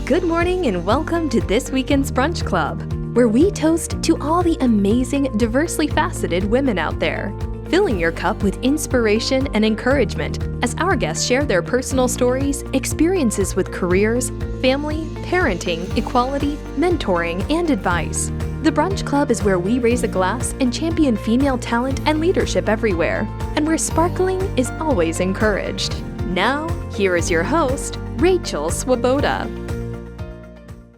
Good morning and welcome to this weekend's Brunch Club, where we toast to all the amazing, diversely faceted women out there, filling your cup with inspiration and encouragement as our guests share their personal stories, experiences with careers, family, parenting, equality, mentoring, and advice. The Brunch Club is where we raise a glass and champion female talent and leadership everywhere, and where sparkling is always encouraged. Now, here is your host, Rachel Swoboda.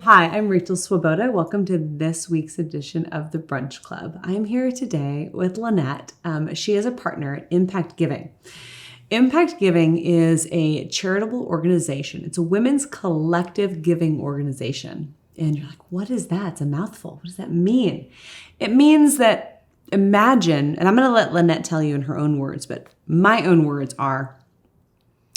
Hi, I'm Rachel Swoboda. Welcome to this week's edition of the Brunch Club. I'm here today with Lynette. She is a partner at Impact Giving. Impact Giving is a charitable organization. It's a women's collective giving organization. And you're like, what is that? It's a mouthful. What does that mean? It means that imagine, and I'm going to let Lynette tell you in her own words, but my own words are,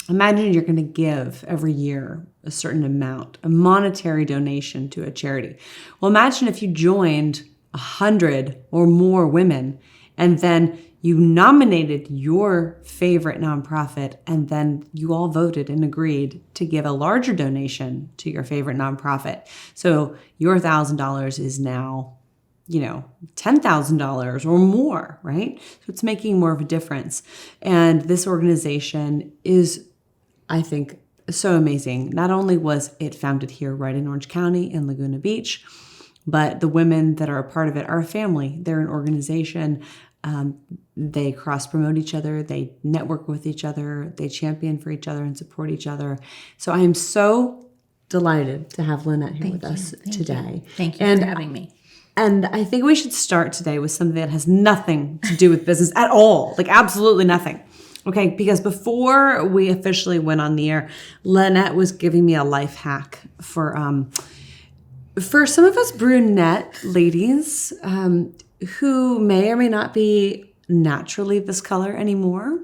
imagine you're going to give every year a certain amount, a monetary donation to a charity. Well, imagine if you joined 100 or more women and then you nominated your favorite nonprofit and then you all voted and agreed to give a larger donation to your favorite nonprofit. So your $1,000 is now, $10,000 or more, right? So it's making more of a difference. And this organization is, I think, so amazing. Not only was it founded here right in Orange County in Laguna Beach, but the women that are a part of it are a family. They're an organization. They cross-promote each other. They network with each other. They champion for each other and support each other. So I am so delighted to have Lynette here with us today. Thank you for having me. And I think we should start today with something that has nothing to do with business at all, like absolutely nothing. Okay, because before we officially went on the air, Lynette was giving me a life hack for some of us brunette ladies who may or may not be naturally this color anymore,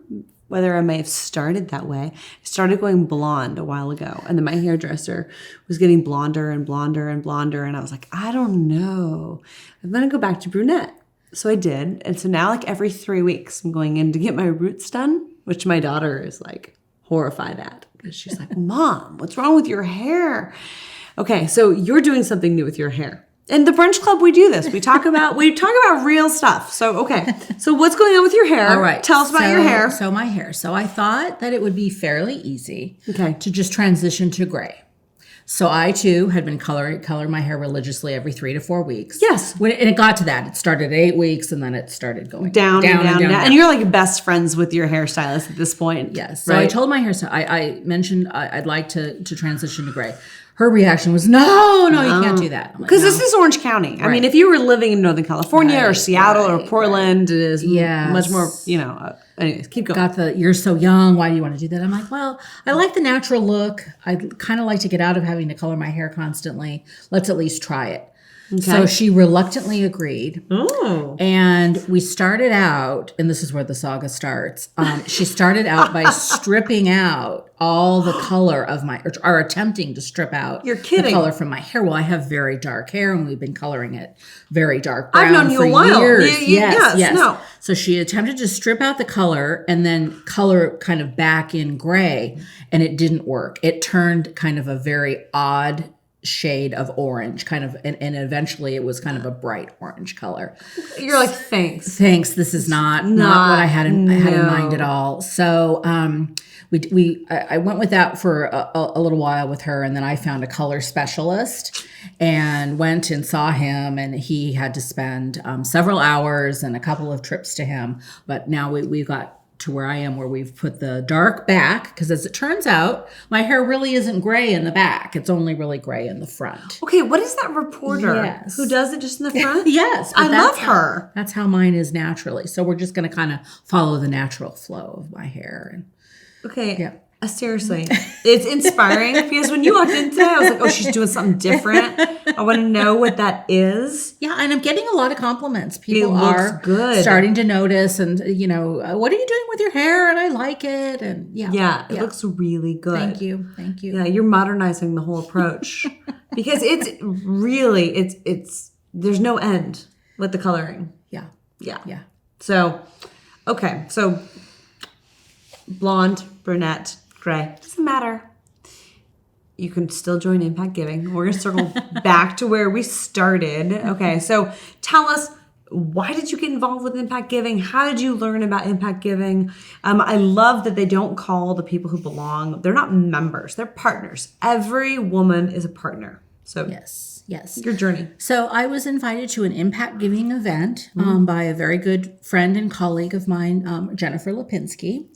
whether I may have started that way. I started going blonde a while ago, and then my hairdresser was getting blonder and blonder and blonder, and I was like, I don't know. I'm going to go back to brunette. So I did, and so now like every 3 weeks, I'm going in to get my roots done, which my daughter is like horrified at because she's like, Mom, what's wrong with your hair? Okay, so you're doing something new with your hair. In the Brunch Club, we do this. We talk about real stuff. So, okay. So what's going on with your hair? All right. Tell us about your hair. So my hair. So I thought that it would be fairly easy to just transition to gray. So I, too, had been coloring my hair religiously every 3 to 4 weeks. Yes. And it got to that. It started at 8 weeks, and then it started going down. And you're like best friends with your hairstylist at this point. Yes. So right? I told my hairstylist, I mentioned I'd like to transition to gray. Her reaction was, no, you can't do that. Because this is Orange County. Right. I mean, if you were living in Northern California or Seattle or Portland, it is much more, anyways, keep going. You're so young. Why do you want to do that? I'm like, well, I like the natural look. I kind of like to get out of having to color my hair constantly. Let's at least try it. Okay. So she reluctantly agreed. Oh. And we started out, and this is where the saga starts. She started out by stripping out all the color of or attempting to strip out the color from my hair. Well, I have very dark hair, and we've been coloring it very dark brown I've known you for a while. years. Yes. No. So she attempted to strip out the color and then color kind of back in gray, and it didn't work. It turned kind of a very odd shade of orange, kind of, and eventually it was kind of a bright orange color. You're like, thanks. This is not what I had in mind at all. So I went with that for a little while with her, and then I found a color specialist and went and saw him, and he had to spend several hours and a couple of trips to him. But now we got to where I am, where we've put the dark back, because as it turns out, my hair really isn't gray in the back. It's only really gray in the front. Okay, what is that reporter who does it just in the front? Yes. I love her. That's how mine is naturally. So we're just going to kind of follow the natural flow of my hair. Okay. Yeah. Seriously, it's inspiring because when you walked in today, I was like, oh, she's doing something different. I want to know what that is. Yeah, and I'm getting a lot of compliments. People are starting to notice and, what are you doing with your hair? And I like it. And it looks really good. Thank you. Yeah, you're modernizing the whole approach because it's really, it's there's no end with the coloring. Yeah. So, okay. Blonde, brunette, gray. Doesn't matter. you can still join Impact Giving. We're going to circle back to where we started. Okay, so tell us, why did you get involved with Impact Giving? How did you learn about Impact Giving? I love that they don't call the people who belong, they're not members, they're partners. Every woman is a partner. So Yes. your journey. So I was invited to an impact giving event by a very good friend and colleague of mine, Jennifer Lipinski.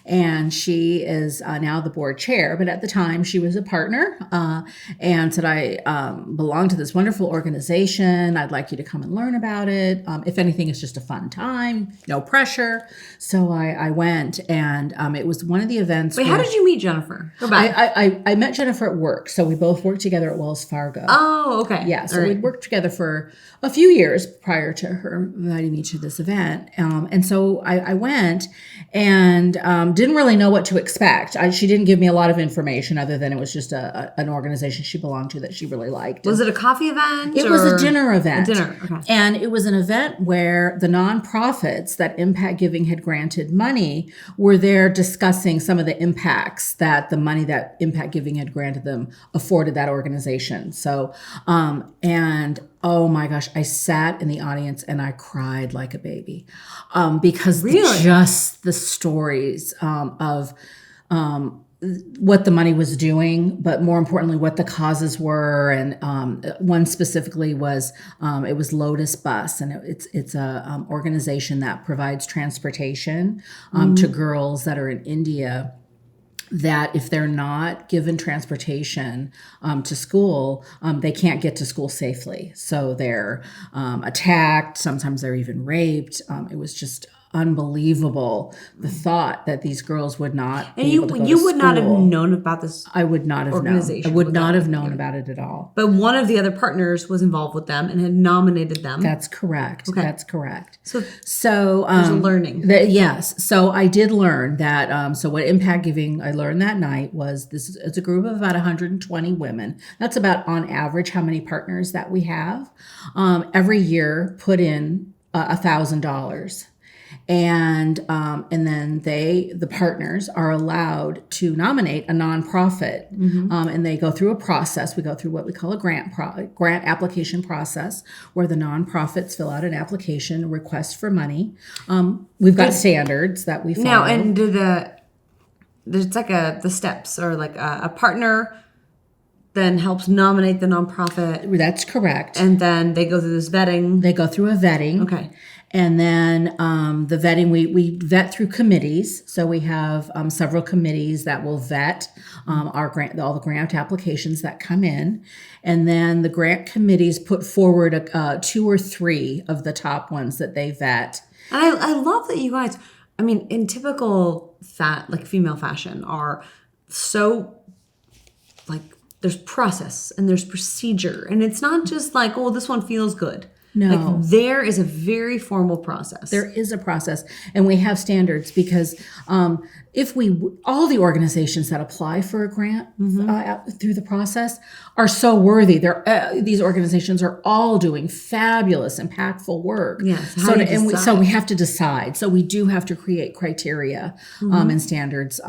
And she is now the board chair, but at the time she was a partner and said, I belong to this wonderful organization. I'd like you to come and learn about it. If anything, it's just a fun time, no pressure. So I went, and it was one of the events. Wait, how did you meet Jennifer? Go back. I met Jennifer at work. So we both worked together at Wells Fargo. Oh, okay. Yeah, so we'd worked together for a few years prior to her inviting me to this event. And so I went and didn't really know what to expect. She didn't give me a lot of information other than it was just an organization she belonged to that she really liked. Was it a coffee event? It was a dinner event. A dinner, okay. And it was an event where the nonprofits that Impact Giving had granted money were there discussing some of the impacts that the money that Impact Giving had granted them afforded that organization. So, and oh my gosh, I sat in the audience and I cried like a baby because just the stories of what the money was doing, but more importantly, what the causes were. And one specifically was, it was Lotus Bus, and it's a organization that provides transportation to girls that are in India, that if they're not given transportation to school, they can't get to school safely. So they're attacked. Sometimes they're even raped. It was just unbelievable, the thought that these girls would not be able to go to you would school. not have known about this. I would not have organization known. I would not have without known about it at all. But one of the other partners was involved with them and had nominated them. That's correct. Okay. That's correct. So there's a learning. Yes. So I did learn that. So what Impact Giving I learned that night was it's a group of about 120 women. That's about on average how many partners that we have. Every year put in $1,000. And then the partners are allowed to nominate a nonprofit, and they go through a process. We go through what we call a grant application process, where the nonprofits fill out an application, a request for money. We've got standards that we follow. Now, and there's like the steps, or like a partner then helps nominate the nonprofit. That's correct. And then they go through this vetting. They go through a vetting. Okay. And then the vetting, we vet through committees. So we have several committees that will vet all the grant applications that come in. And then the grant committees put forward 2 or 3 of the top ones that they vet. And I love that you guys, I mean, in typical female fashion, are so like, there's process and there's procedure. And it's not just like, oh, this one feels good. No. Like, there is a very formal process. There is a process, and we have standards because all the organizations that apply for a grant through the process are so worthy. These organizations are all doing fabulous, impactful work. Yes. So we have to decide. So we do have to create criteria and standards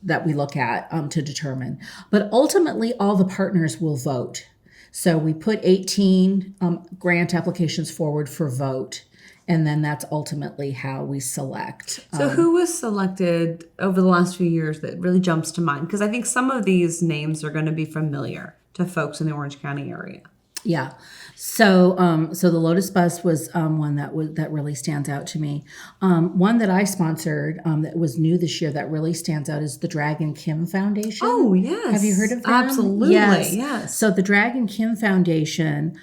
that we look at to determine. But ultimately, all the partners will vote. So we put 18 grant applications forward for vote, and then that's ultimately how we select. So who was selected over the last few years that really jumps to mind? Because I think some of these names are going to be familiar to folks in the Orange County area. Yeah. So the Lotus Bus was one that really stands out to me. One that I sponsored that was new this year that really stands out is the Dragon Kim Foundation. Oh, yes. Have you heard of them? Absolutely, yes. So the Dragon Kim Foundation,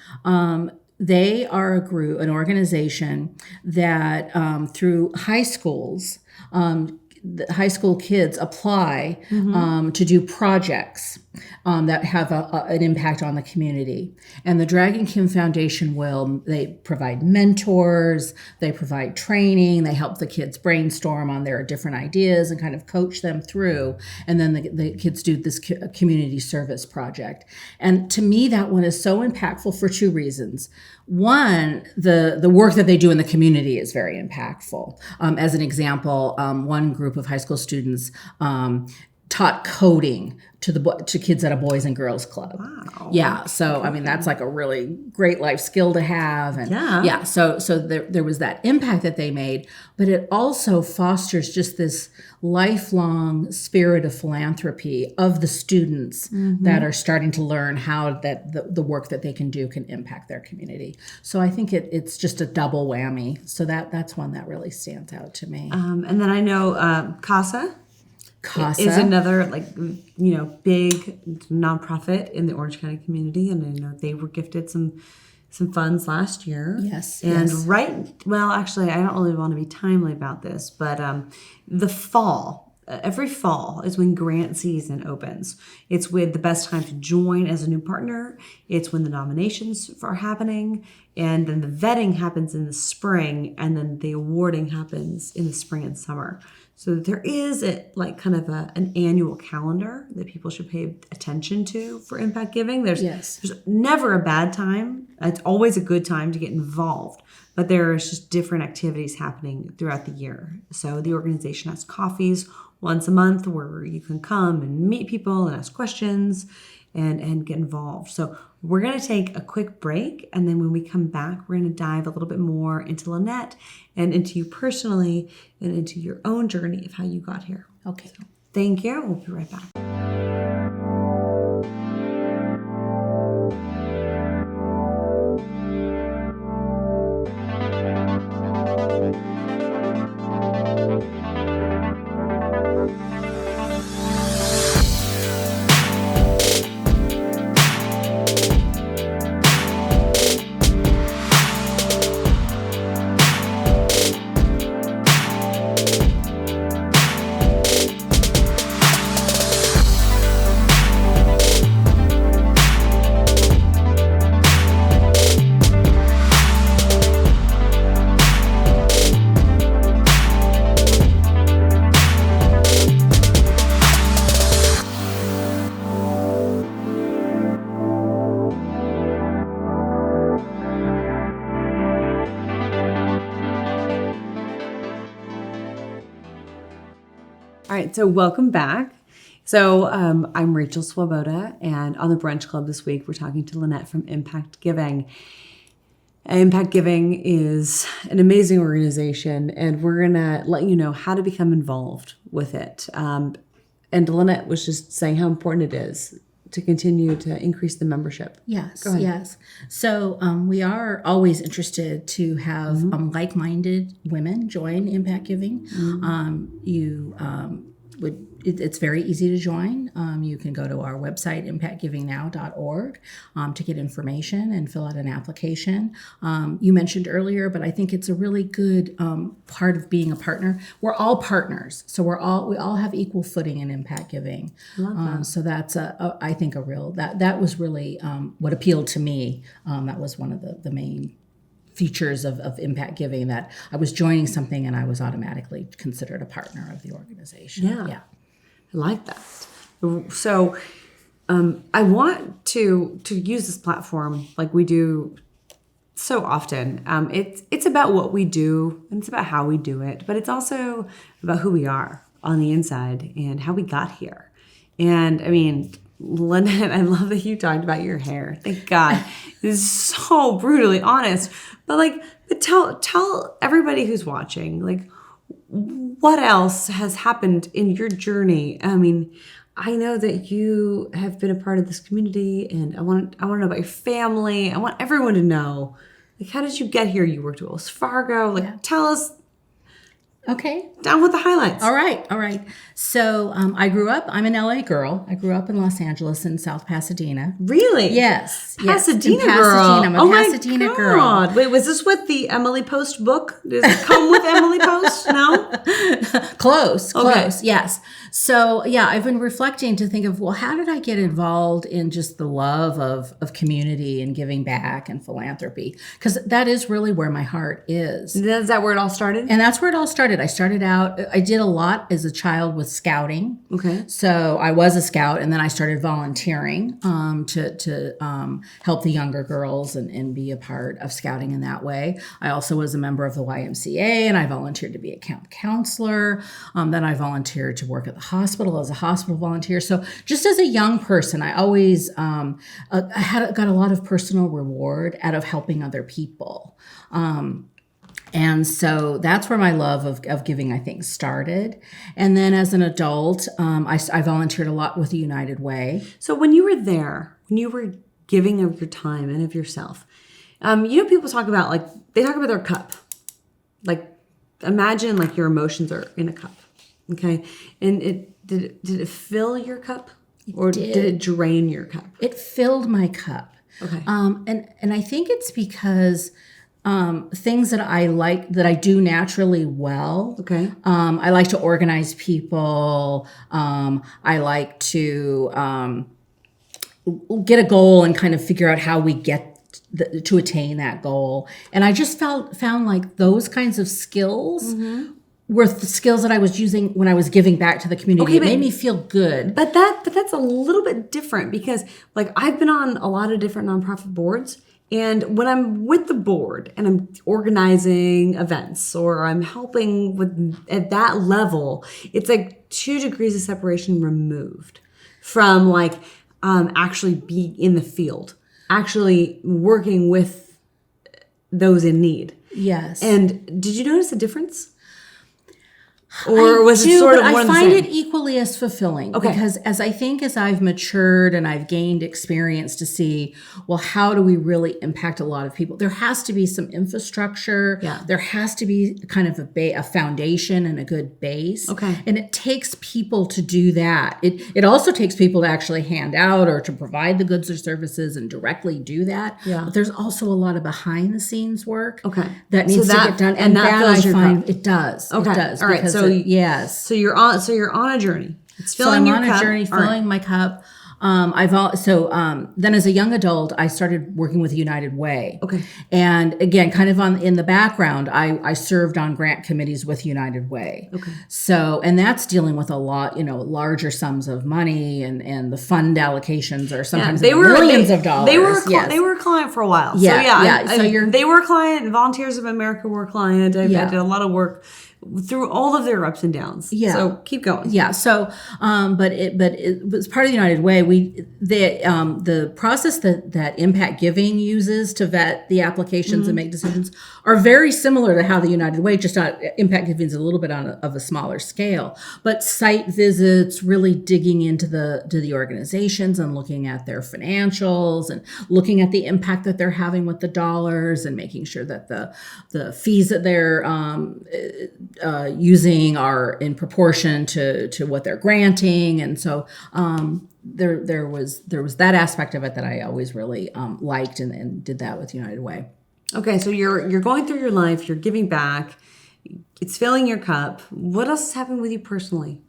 they are an organization that through high schools, the high school kids apply to do projects that have an impact on the community. And the Dragon Kim Foundation they provide mentors, they provide training, they help the kids brainstorm on their different ideas and kind of coach them through. And then the kids do this community service project. And to me, that one is so impactful for 2 reasons. One, the work that they do in the community is very impactful. As an example, one group of high school students taught coding to kids at a Boys and Girls Club. Wow. Yeah. So, I mean, that's like a really great life skill to have. And yeah. So there was that impact that they made, but it also fosters just this lifelong spirit of philanthropy of the students that are starting to learn how that the work that they can do can impact their community. So I think it's just a double whammy. So that's one that really stands out to me. And then I know CASA is another big nonprofit in the Orange County community, and I know they were gifted some funds last year. Yes. And actually, I don't really want to be timely about this, but the fall. Every fall is when grant season opens. It's with the best time to join as a new partner. It's when the nominations are happening, and then the vetting happens in the spring, and then the awarding happens in the spring and summer. So there is an annual calendar that people should pay attention to for impact giving. There's never a bad time. It's always a good time to get involved, but there's just different activities happening throughout the year. So the organization has coffees once a month where you can come and meet people and ask questions and get involved. So we're going to take a quick break, and then when we come back, we're going to dive a little bit more into Lynette and into you personally and into your own journey of how you got here. Okay. So, thank you. We'll be right back. All right, so welcome back. So I'm Rachel Swoboda, and on the Brunch Club this week, we're talking to Lynette from Impact Giving. Impact Giving is an amazing organization, and we're going to let you know how to become involved with it. And Lynette was just saying how important it is to continue to increase the membership. Yes, Go ahead. yes. So we are always interested to have like-minded women join Impact Giving. It's very easy to join. You can go to our website, impactgivingnow.org, to get information and fill out an application. You mentioned earlier, but I think it's a really good part of being a partner. We're all partners, so we all have equal footing in impact giving. Love that. So that's I think a real that was really what appealed to me. That was one of the main features of impact giving, that I was joining something and I was automatically considered a partner of the organization. Yeah. I like that. So I want to use this platform like we do so often. It's about what we do, and it's about how we do it, but it's also about who we are on the inside and how we got here. And I mean, Lynette, I love that you talked about your hair. Thank God. This is so brutally honest. But tell everybody who's watching, what else has happened in your journey? I mean, I know that you have been a part of this community, and I want to know about your family. I want everyone to know, how did you get here? You worked at Wells Fargo. Tell us. Okay. Down with the highlights. All right. So I'm an LA girl. I grew up in Los Angeles in South Pasadena. Really? Yes. Pasadena in girl. I'm a Pasadena girl. Wait, was this with the Emily Post book? Does it come with Emily Post? No? Close. Okay. Yes. So I've been reflecting to think of, how did I get involved in just the love of community and giving back and philanthropy? Because that is really where my heart is. Is that where it all started? And that's where it all started. started. I started out, I did a lot as a child with scouting. Okay. So I was a scout, and then I started volunteering to help the younger girls and be a part of scouting in that way. I also was a member of the YMCA, and I volunteered to be a camp counselor. Then I volunteered to work at the hospital as a hospital volunteer. So just as a young person, I always got a lot of personal reward out of helping other people. And so that's where my love of giving, I think, started. And then as an adult, I volunteered a lot with the United Way. So when you were there, when you were giving of your time and of yourself, people talk about, like, they talk about their cup. Like, imagine, like, your emotions are in a cup, okay? And did it fill your cup? Or did it drain your cup? It filled my cup. Okay. And I think it's because things that I like, that I do naturally well. Okay. I like to organize people. I like to get a goal and kind of figure out how we get to attain that goal. And I just found like those kinds of skills were the skills that I was using when I was giving back to the community. It made me feel good. But that's a little bit different, because, like, I've been on a lot of different nonprofit boards. And when I'm with the board and I'm organizing events or I'm helping at that level, it's like 2 degrees of separation removed from, like, actually being in the field, actually working with those in need. Yes. And did you notice a difference? Or was it sort of one I and the find same? it equally as fulfilling. Okay. Because as I've matured and I've gained experience to see, well, how do we really impact a lot of people? There has to be some infrastructure. Yeah. There has to be kind of a foundation and a good base. Okay. And it takes people to do that. It also takes people to actually hand out or to provide the goods or services and directly do that. Yeah. But there's also a lot of behind the scenes work. Okay. That needs to get done. and that fills your cup. It does. Okay. It does. All right. Because yes. So you're on a journey. It's filling your cup. So I'm on a journey, filling my cup. Then as a young adult, I started working with United Way. Okay. And again, kind of in the background, I served on grant committees with United Way. Okay. So, and that's dealing with a lot, larger sums of money and the fund allocations are sometimes millions of dollars. They were a client for a while. Yeah. They were a client. Volunteers of America were a client. I did a lot of work through all of their ups and downs. Yeah. So keep going. Yeah. So, but it was part of the United Way. The process that Impact Giving uses to vet the applications and make decisions are very similar to how the United Way, just not Impact Giving is a little bit of a smaller scale, but site visits, really digging into the organizations and looking at their financials and looking at the impact that they're having with the dollars and making sure that the fees that they're using are in proportion to what they're granting. And so there was that aspect of it that I always really liked and did that with United Way. Okay, so you're going through your life, you're giving back, it's filling your cup. What else has happened with you personally?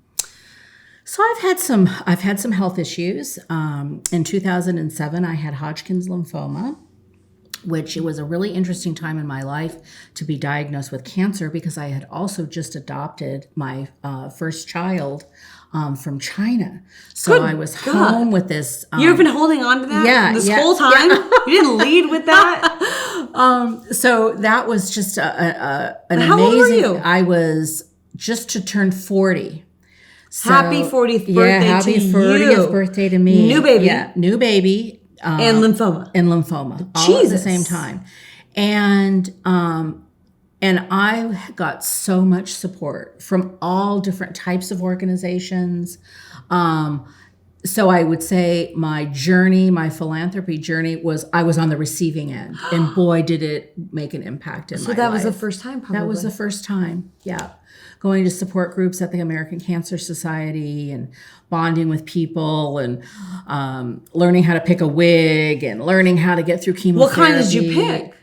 So I've had some health issues. In 2007, I had Hodgkin's lymphoma, which it was a really interesting time in my life to be diagnosed with cancer, because I had also just adopted my first child from China. So I was home with this. You've been holding on to that this whole time? Yeah. You didn't lead with that? So that was just an amazing. How old were you? I was just to turn 40. So, Happy 40th birthday happy to 40th you. birthday to me. New baby. Yeah, new baby. And lymphoma. All at the same time. And I got so much support from all different types of organizations. So I would say my journey, my philanthropy journey I was on the receiving end, and boy, did it make an impact in my life. So that was the first time, probably. That was the first time, yeah. Going to support groups at the American Cancer Society and bonding with people and learning how to pick a wig and learning how to get through chemotherapy. What kind did you pick?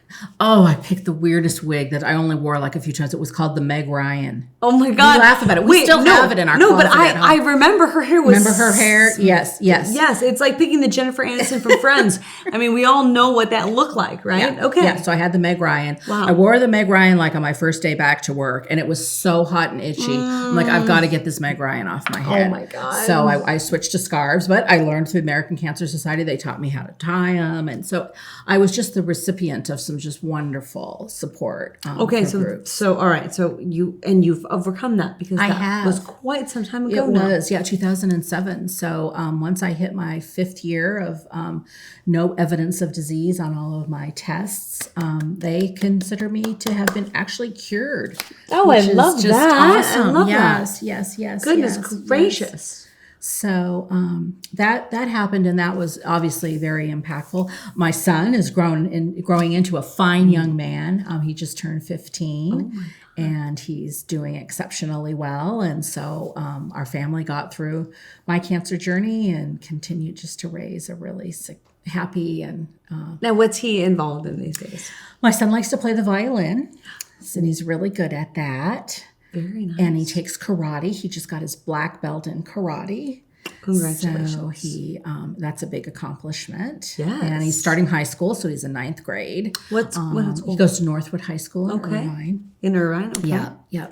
I picked the weirdest wig that I only wore like a few times. It was called the Meg Ryan. Oh my God. We laugh about it. We still have it in our closet but at home. I remember her hair was... Remember her hair? Yes. Yes, it's like picking the Jennifer Aniston from Friends. I mean, we all know what that looked like, right? Yeah. Okay. Yeah, so I had the Meg Ryan. Wow. I wore the Meg Ryan like on my first day back to work, and it was so hot and itchy. I'm like, I've got to get this Meg Ryan off my head. Oh my God. So I switched to scarves, but I learned through the American Cancer Society. They taught me how to tie them. And so I was just the recipient of some just wonderful support. Okay, from groups. so all right, so you've overcome that because I that have. was quite some time ago. It was, 2007. So once I hit my 5th year of no evidence of disease on all of my tests, they consider me to have been actually cured. Oh, I love just that. Awesome. I love yes, that. Yes. Goodness yes, gracious. yes. So that happened, and that was obviously very impactful. My son is growing into a fine young man. He just turned 15, and he's doing exceptionally well. And so our family got through my cancer journey and continued just to raise a really happy and. Now, what's he involved in these days? My son likes to play the violin, and he's really good at that. Very nice. And he takes karate. He just got his black belt in karate. Congratulations. So he, that's a big accomplishment. Yes. And he's starting high school, so he's in 9th grade. What school? He goes to Northwood High School in Irvine. In Irvine? Okay. Yeah.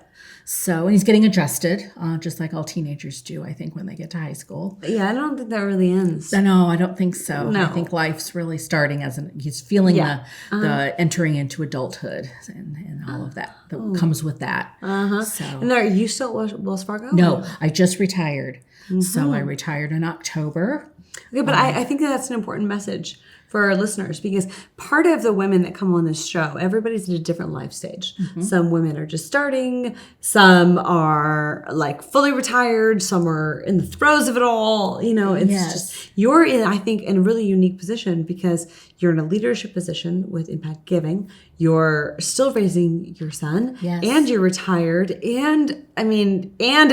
So, and he's getting adjusted, just like all teenagers do, I think, when they get to high school. Yeah, I don't think that really ends. No, I don't think so. No. I think life's really starting he's feeling the entering into adulthood and all of that comes with that. So, And are you still at Wells Fargo? no, I just retired. So I retired in October. Okay, but I think that's an important message for our listeners because part of the women that come on this show, everybody's at a different life stage. Some women are just starting, some are like fully retired, some are in the throes of it all. It's just, you're in, I think, in a really unique position because you're in a leadership position with impact giving. You're still raising your son, and you're retired, and I mean, and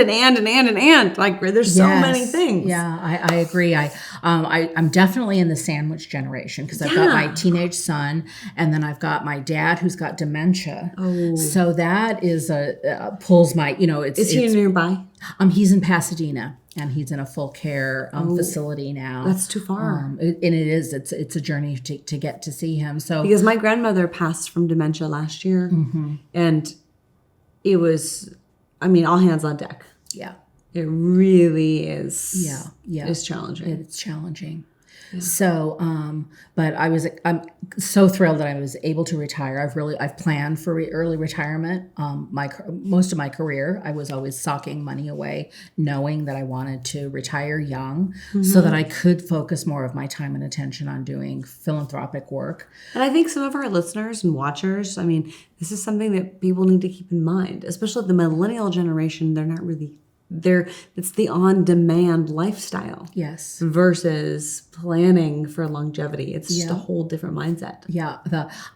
like there's so many things. Yeah, I agree. I'm definitely in the sandwich generation because I've got my teenage son, and then I've got my dad who's got dementia. Oh, so that is pulls my Is he nearby? He's in Pasadena. And he's in a full care facility now. That's too far. And it is. It's a journey to get to see him. So because my grandmother passed from dementia last year, and it was, I mean, all hands on deck. Yeah, it really is. Yeah, it's challenging. It's challenging. Yeah. So, but I'm so thrilled that I was able to retire. I've planned for early retirement. Most of my career, I was always socking money away, knowing that I wanted to retire young so that I could focus more of my time and attention on doing philanthropic work. And I think some of our listeners and watchers, I mean, this is something that people need to keep in mind, especially the millennial generation. They're not really it's the on-demand lifestyle. Yes. Versus planning for longevity. It's just a whole different mindset. Yeah.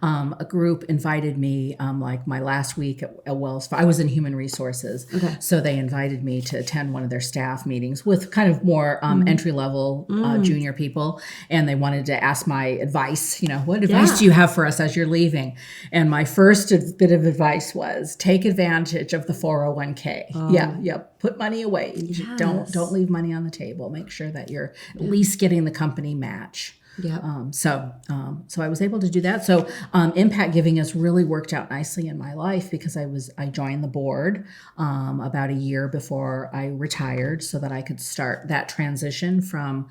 A group invited me, like my last week at Wells Fargo. I was in human resources. Okay. So they invited me to attend one of their staff meetings with kind of more entry-level junior people. And they wanted to ask my advice. What advice do you have for us as you're leaving? And my first bit of advice was take advantage of the 401k. Yeah. Put money away. Yes. Don't leave money on the table. Make sure that you're at least getting the company match. Yeah. So I was able to do that. So impact giving has really worked out nicely in my life because I joined the board about a year before I retired so that I could start that transition from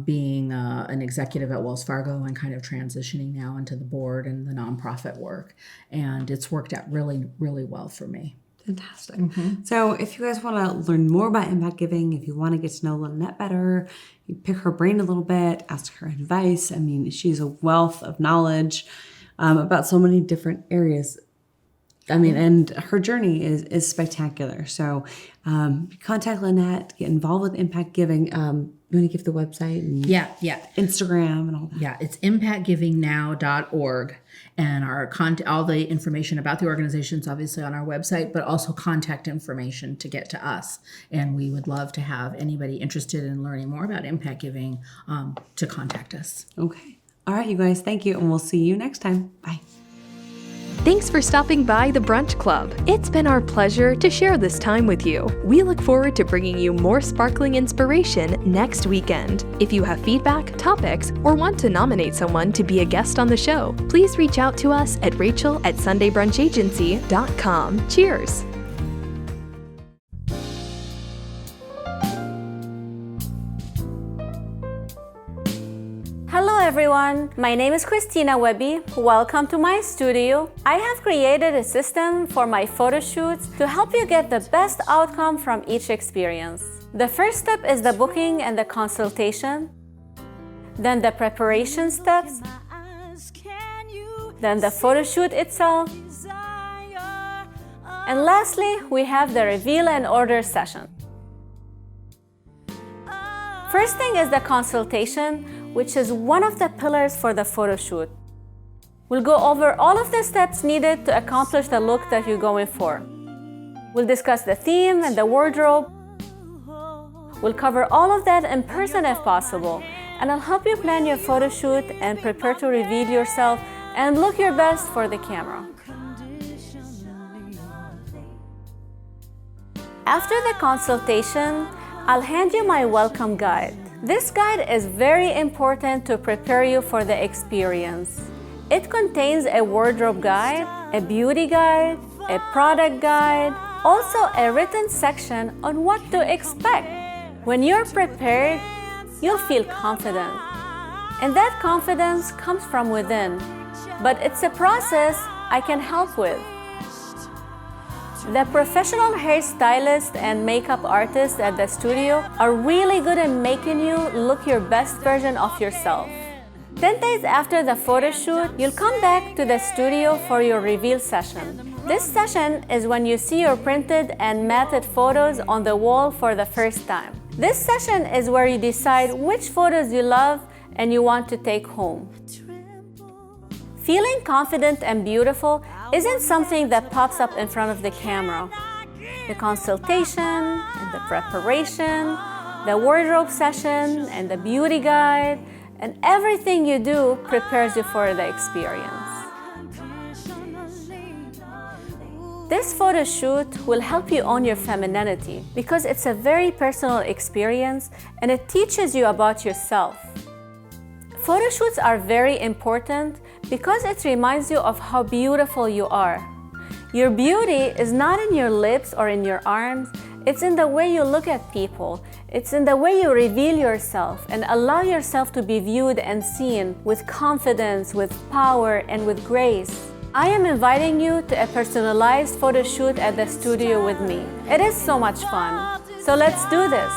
being an executive at Wells Fargo and kind of transitioning now into the board and the nonprofit work. And it's worked out really, really well for me. Fantastic. So if you guys want to learn more about impact giving, if you want to get to know Lynette better, you pick her brain a little bit, ask her advice. I mean, she's a wealth of knowledge about so many different areas. I mean, and her journey is spectacular. So contact Lynette, get involved with impact giving. You want to give the website and Instagram and all that? Yeah, it's impactgivingnow.org. And all the information about the organization is obviously on our website, but also contact information to get to us. And we would love to have anybody interested in learning more about impact giving to contact us. Okay. All right, you guys, thank you, and we'll see you next time. Bye. Thanks for stopping by the Brunch Club. It's been our pleasure to share this time with you. We look forward to bringing you more sparkling inspiration next weekend. If you have feedback, topics, or want to nominate someone to be a guest on the show, please reach out to us at rachel@sundaybrunchagency.com. Cheers! Hello everyone, my name is Christina Webby. Welcome to my studio. I have created a system for my photo shoots to help you get the best outcome from each experience. The first step is the booking and the consultation, then the preparation steps, then the photo shoot itself, and lastly, we have the reveal and order session. First thing is the consultation, which is one of the pillars for the photo shoot. We'll go over all of the steps needed to accomplish the look that you're going for. We'll discuss the theme and the wardrobe. We'll cover all of that in person if possible, and I'll help you plan your photo shoot and prepare to reveal yourself and look your best for the camera. After the consultation, I'll hand you my welcome guide. This guide is very important to prepare you for the experience. It contains a wardrobe guide, a beauty guide, a product guide, also a written section on what to expect. When you're prepared, you'll feel confident. And that confidence comes from within. But it's a process I can help with. The professional hairstylists and makeup artists at the studio are really good at making you look your best version of yourself. 10 days after the photo shoot, you'll come back to the studio for your reveal session. This session is when you see your printed and matted photos on the wall for the first time. This session is where you decide which photos you love and you want to take home. Feeling confident and beautiful isn't something that pops up in front of the camera. The consultation and the preparation, the wardrobe session and the beauty guide, and everything you do prepares you for the experience. This photo shoot will help you own your femininity because it's a very personal experience and it teaches you about yourself. Photo shoots are very important because it reminds you of how beautiful you are. Your beauty is not in your lips or in your arms, it's in the way you look at people. It's in the way you reveal yourself and allow yourself to be viewed and seen with confidence, with power, and with grace. I am inviting you to a personalized photo shoot at the studio with me. It is so much fun. So let's do this.